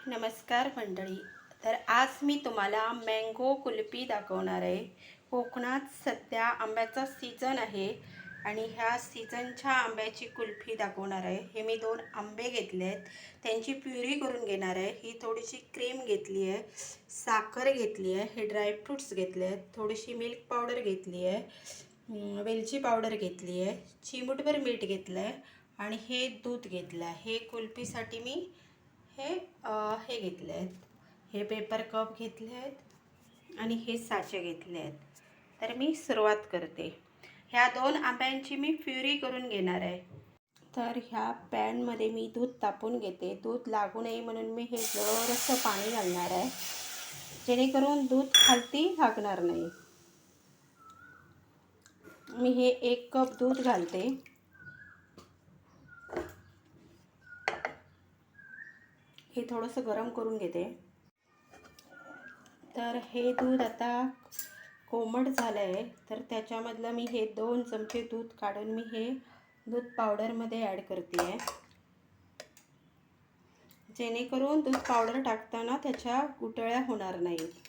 नमस्कार मंडळी. तर आज मी तुम्हाला मँगो कुल्फी दाखवणार आहे. कोकणात सध्या आंब्याचा सीझन आहे आणि ह्या सीझनच्या आंब्याची कुल्फी दाखवणार आहे. हे मी 2 आंबे घेतले आहेत, त्यांची प्युरी करून घेणार आहे. ही थोडीशी क्रीम घेतली आहे, साखर घेतली आहे, हे ड्रायफ्रूट्स घेतले आहेत, थोडीशी मिल्क पावडर घेतली आहे, वेलची पावडर घेतली आहे, चिमूटभर मीठ घेतलं आहे आणि हे दूध घेतलं आहे. हे कुल्फीसाठी मी हे घेतले आहेत, हे पेपर कप घेतले आहेत आणि हे साचे घेतले आहेत. तर मी सुरुवात करते. ह्या 2 आंब्यांची मी प्युरी करून घेणार आहे. तर ह्या पॅनमध्ये मी दूध तापवून घेते. दूध लागू नये म्हणून मी हे जरासं पाणी घालणार आहे, जेणेकरून दूध खालती लागणार नाही. मी हे 1 कप दूध घालते. हे थोडंसं गरम करून घेते. तर हे दूध आता कोमट झालं आहे, तर त्याच्यामधलं मी हे 2 चमचे दूध काढून मी हे दूध पावडरमध्ये ॲड करते आहे, जेणेकरून दूध पावडर टाकताना त्याच्या गुठळ्या होणार नाहीत.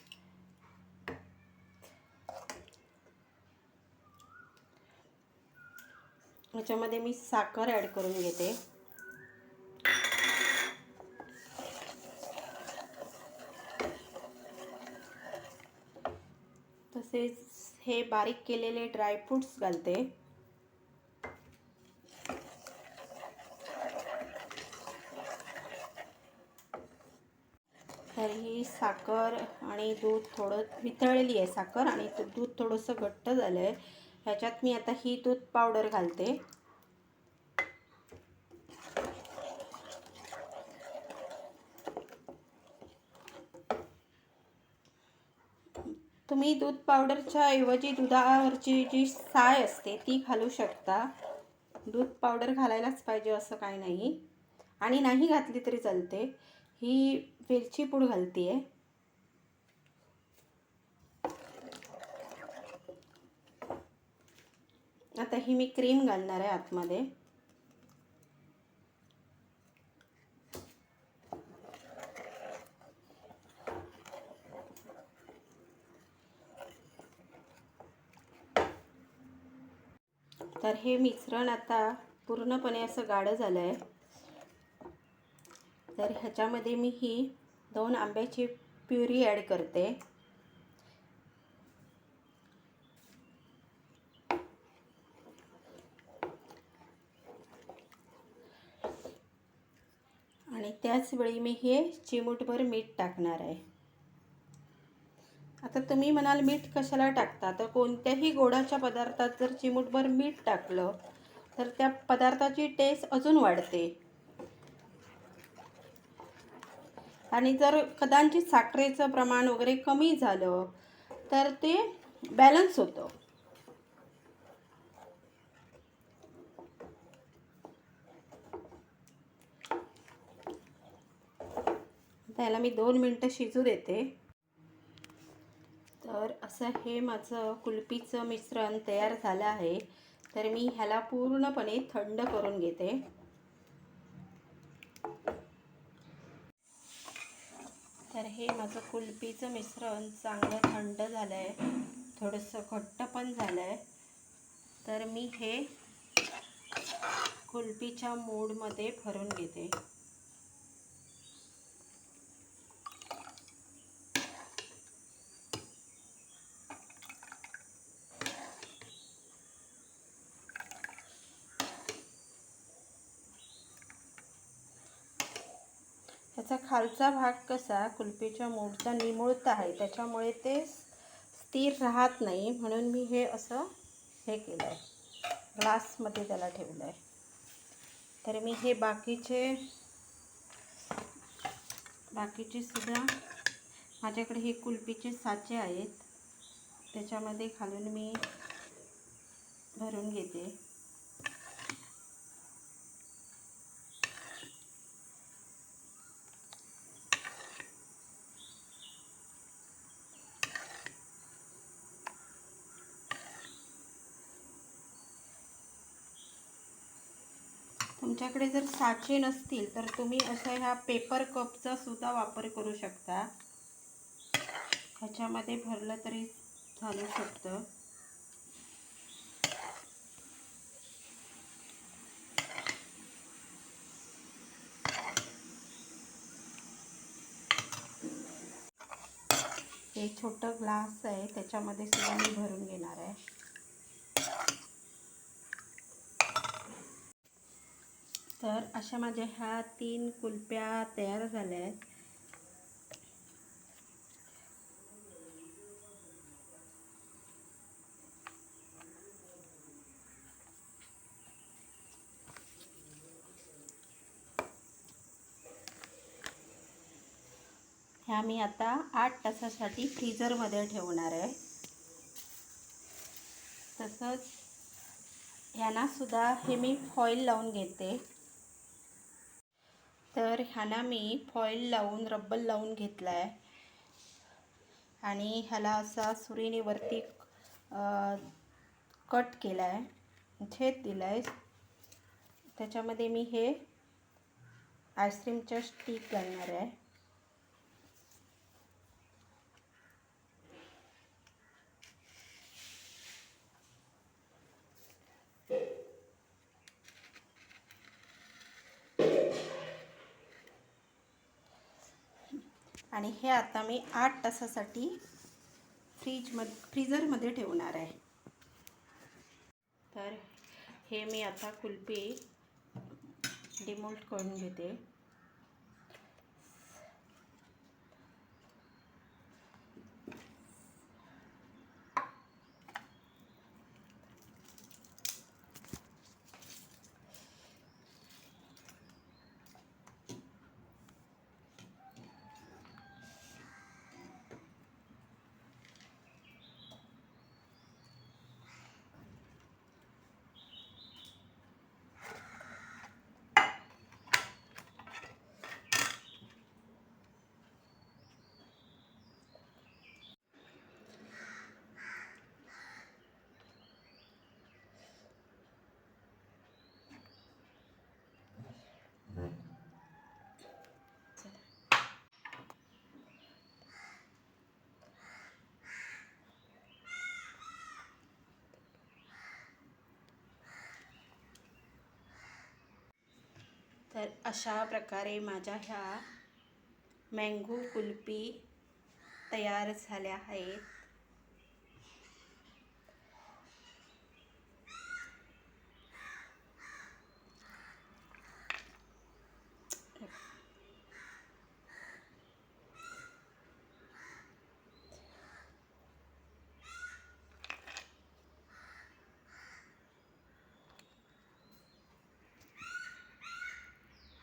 याच्यामध्ये मी साखर ॲड करून घेते. तसेच हे बारीक केलेले ड्रायफ्रूट्स घालते. तर ही साखर आणि दूध थोडं वितळलेली आहे. साखर आणि दूध थोडंसं घट्ट झालं आहे. ह्याच्यात मी आता ही दूध पावडर घालते. तुम्ही दूध पावडरच्या ऐवजी दुधावरची जी साय असते ती घालू शकता. दूध पावडर घालायलाच पाहिजे असं काही नाही, आणि नाही घातली तरी चालते. ही वेलची पूड घालते आहे. आता ही मी क्रीम घालणार आहे आतमध्ये. तर हे मिश्रण आता पूर्णपणे असं गाढं झालं आहे. तर ह्याच्यामध्ये मी ही 2 आंब्याची प्युरी ॲड करते. आणि त्याचवेळी मी हे चिमूटभर मीठ टाकणार आहे. आता तुम्ही म्हणाल मीठ कशाला टाकता, तर कोणत्याही गोडाच्या पदार्थात जर चिमूटभर मीठ टाकलं तर त्या पदार्थाची टेस्ट अजून वाढते. आणि जर कदाचित साखरेचं प्रमाण वगैरे कमी झालं तर ते बॅलन्स होतं. त्याला मी 2 मिनटं शिजू देते. तर असं हे माझं कुल्फीचं मिश्रण तयार झालं आहे. तर मी ह्याला पूर्णपणे थंड करून घेते. तर हे माझं कुल्फीचं मिश्रण चांगलं थंड झालं आहे, थोडंसं घट्ट पण झालं आहे. तर मी हे कुल्फीच्या मोडमध्ये भरून घेते. त्याचा खालचा भाग कसा कुल्फीच्या मोडचा निमुळता आहे, त्याच्यामुळे ते स्थिर राहत नाही, म्हणून मी हे असं हे केलं आहे, ग्लासमध्ये त्याला ठेवलं आहे. तर मी हे बाकीचे सुद्धा माझ्याकडे हे कुल्फीचे साचे आहेत, त्याच्यामध्ये घालून मी भरून घेते. तुमच्याकडे जर साचे नसतील तर तुम्ही अशा ह्या पेपर कपचा सुद्धा वापर करू शकता. ह्याच्यामध्ये भरलं तरी चालू शकतं. हे छोटं ग्लास आहे, त्याच्यामध्ये सुद्धा मी भरून घेणार आहे. तर अशा माझ्या ह्या 3 कुल्फ्या तयार झाल्या आहेत. ह्या मी आता 8 तासासाठी फ्रीजरमध्ये ठेवणार आहे. तसंच ह्यांना सुद्धा हे मी फॉईल लावून घेते. तर ह्यांना मी फॉईल लावून रब्बल लावून घेतला आहे आणि ह्याला असा सुरीने वरती कट केला आहे, छेद दिला आहे. त्याच्यामध्ये मी हे आईस्क्रीमच्या स्टिक घालणार आहे. आणि हे आता मी 8 तासासाठी फ्रीजरमध्ये ठेवणार आहे. तर हे मी आता कुल्फी डिमोल्ड करून घेते. तर अशा प्रकारे माझ्या ह्या मँगो कुल्फी तयार झाल्या आहेत.